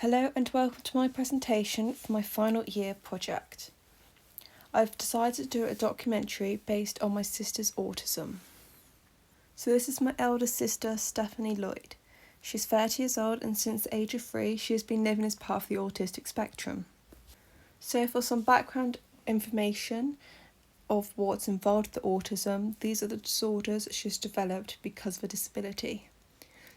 Hello and welcome to my presentation for my final year project. I've decided to do a documentary based on my sister's autism. So this is my elder sister, Stephanie Lloyd. She's 30 years old and since the age of 3 she has been living as part of the autistic spectrum. So for some background information of what's involved with autism, these are the disorders she's developed because of a disability.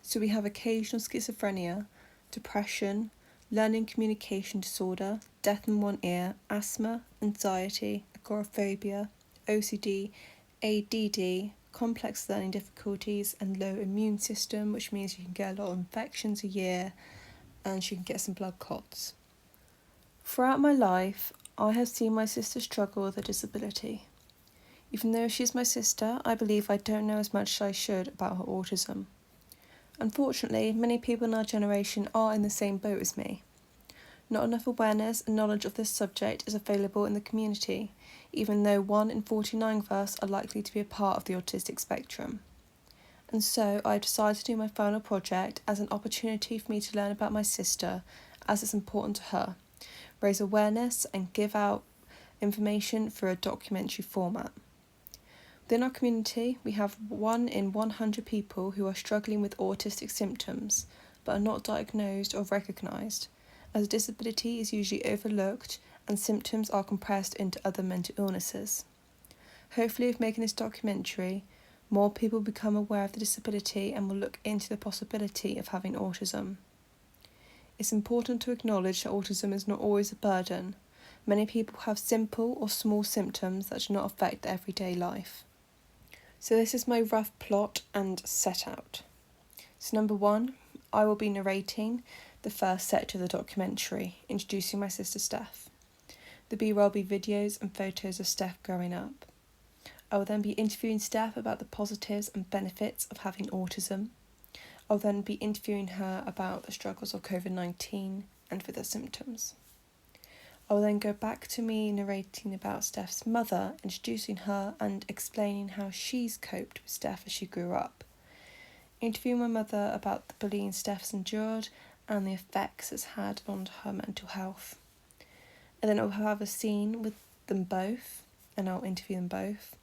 So we have occasional schizophrenia, depression, learning communication disorder, deaf in one ear, asthma, anxiety, agoraphobia, OCD, ADD, complex learning difficulties and low immune system, which means you can get a lot of infections a year and she can get some blood clots. Throughout my life, I have seen my sister struggle with a disability. Even though she's my sister, I believe I don't know as much as I should about her autism. Unfortunately, many people in our generation are in the same boat as me. Not enough awareness and knowledge of this subject is available in the community, even though 1 in 49 of us are likely to be a part of the autistic spectrum. And so I decided to do my final project as an opportunity for me to learn about my sister, as it's important to her, raise awareness and give out information through a documentary format. Within our community, we have 1 in 100 people who are struggling with autistic symptoms, but are not diagnosed or recognised, as a disability is usually overlooked and symptoms are compressed into other mental illnesses. Hopefully, with making this documentary, more people become aware of the disability and will look into the possibility of having autism. It's important to acknowledge that autism is not always a burden. Many people have simple or small symptoms that do not affect their everyday life. So this is my rough plot and set out. So number 1, I will be narrating the first section of the documentary, introducing my sister Steph. The B-roll will be videos and photos of Steph growing up. I will then be interviewing Steph about the positives and benefits of having autism. I'll then be interviewing her about the struggles of COVID-19 and with her symptoms. I will then go back to me narrating about Steph's mother, introducing her and explaining how she's coped with Steph as she grew up. Interviewing my mother about the bullying Steph's endured and the effects it's had on her mental health. And then I'll have a scene with them both and I'll interview them both.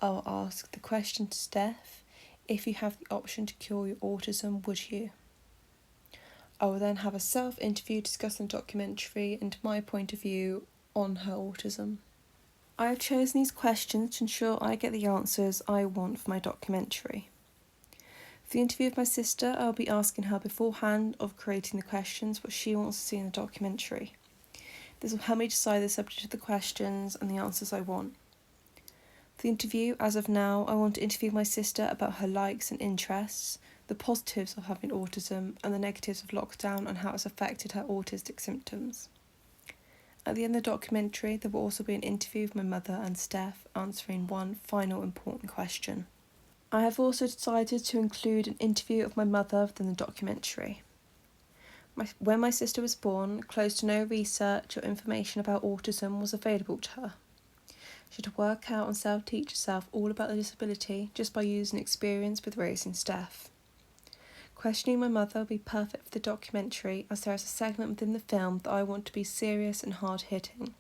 I'll ask the question to Steph, if you have the option to cure your autism, would you? I will then have a self-interview discussing the documentary and my point of view on her autism. I have chosen these questions to ensure I get the answers I want for my documentary. For the interview with my sister, I will be asking her beforehand of creating the questions what she wants to see in the documentary. This will help me decide the subject of the questions and the answers I want. For the interview, as of now, I want to interview my sister about her likes and interests, the positives of having autism and the negatives of lockdown and how it's affected her autistic symptoms. At the end of the documentary, there will also be an interview with my mother and Steph answering one final important question. I have also decided to include an interview of my mother within the documentary. When my sister was born, close to no research or information about autism was available to her. She had to work out and self-teach herself all about the disability just by using experience with raising Steph. Questioning my mother will be perfect for the documentary as there is a segment within the film that I want to be serious and hard-hitting.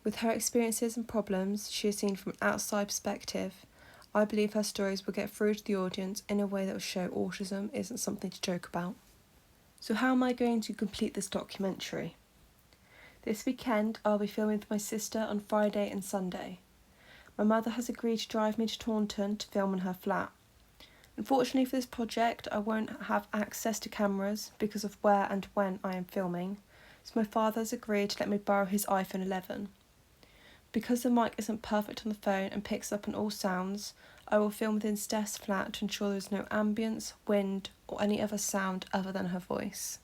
With her experiences and problems she has seen from an outside perspective, I believe her stories will get through to the audience in a way that will show autism isn't something to joke about. So how am I going to complete this documentary? This weekend I'll be filming with my sister on Friday and Sunday. My mother has agreed to drive me to Taunton to film in her flat. Unfortunately for this project, I won't have access to cameras because of where and when I am filming, so my father has agreed to let me borrow his iPhone 11. Because the mic isn't perfect on the phone and picks up on all sounds, I will film within Steph's flat to ensure there is no ambience, wind, or any other sound other than her voice.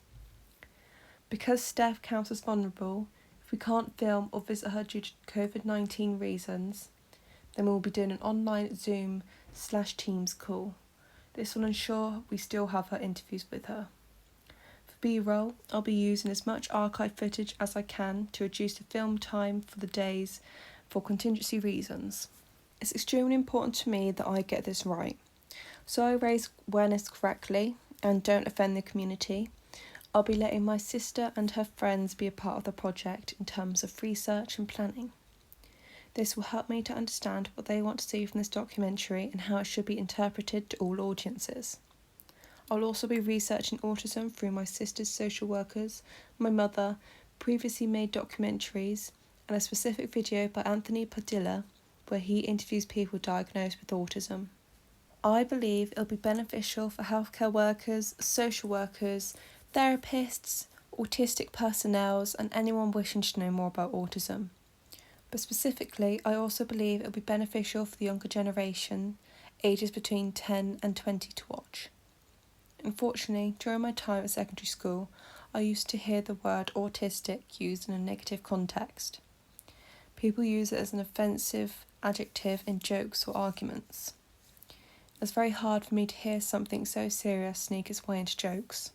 Because Steph counts as vulnerable, if we can't film or visit her due to COVID-19 reasons, then we will be doing an online Zoom/Teams call. This will ensure we still have her interviews with her. For B-roll, I'll be using as much archive footage as I can to reduce the film time for the days for contingency reasons. It's extremely important to me that I get this right. So I raise awareness correctly and don't offend the community. I'll be letting my sister and her friends be a part of the project in terms of research and planning. This will help me to understand what they want to see from this documentary and how it should be interpreted to all audiences. I'll also be researching autism through my sister's social workers, my mother, previously made documentaries, and a specific video by Anthony Padilla where he interviews people diagnosed with autism. I believe it'll be beneficial for healthcare workers, social workers, therapists, autistic personnel, and anyone wishing to know more about autism. But specifically, I also believe it'll be beneficial for the younger generation, ages between 10 and 20 to watch. Unfortunately, during my time at secondary school, I used to hear the word autistic used in a negative context. People use it as an offensive adjective in jokes or arguments. It's very hard for me to hear something so serious sneak its way into jokes.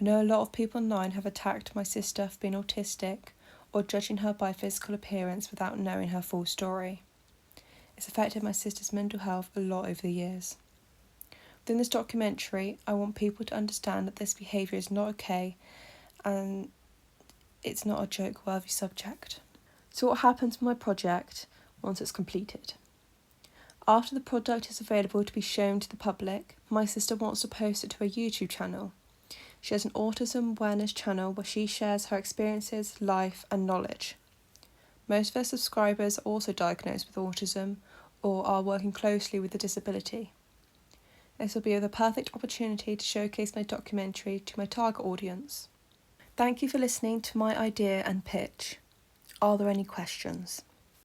I know a lot of people online have attacked my sister for being autistic or judging her by physical appearance without knowing her full story. It's affected my sister's mental health a lot over the years. Within this documentary, I want people to understand that this behaviour is not okay and it's not a joke-worthy subject. So what happens with my project once it's completed? After the product is available to be shown to the public, my sister wants to post it to her YouTube channel. She has an autism awareness channel where she shares her experiences, life and knowledge. Most of her subscribers are also diagnosed with autism or are working closely with a disability. This will be the perfect opportunity to showcase my documentary to my target audience. Thank you for listening to my idea and pitch. Are there any questions?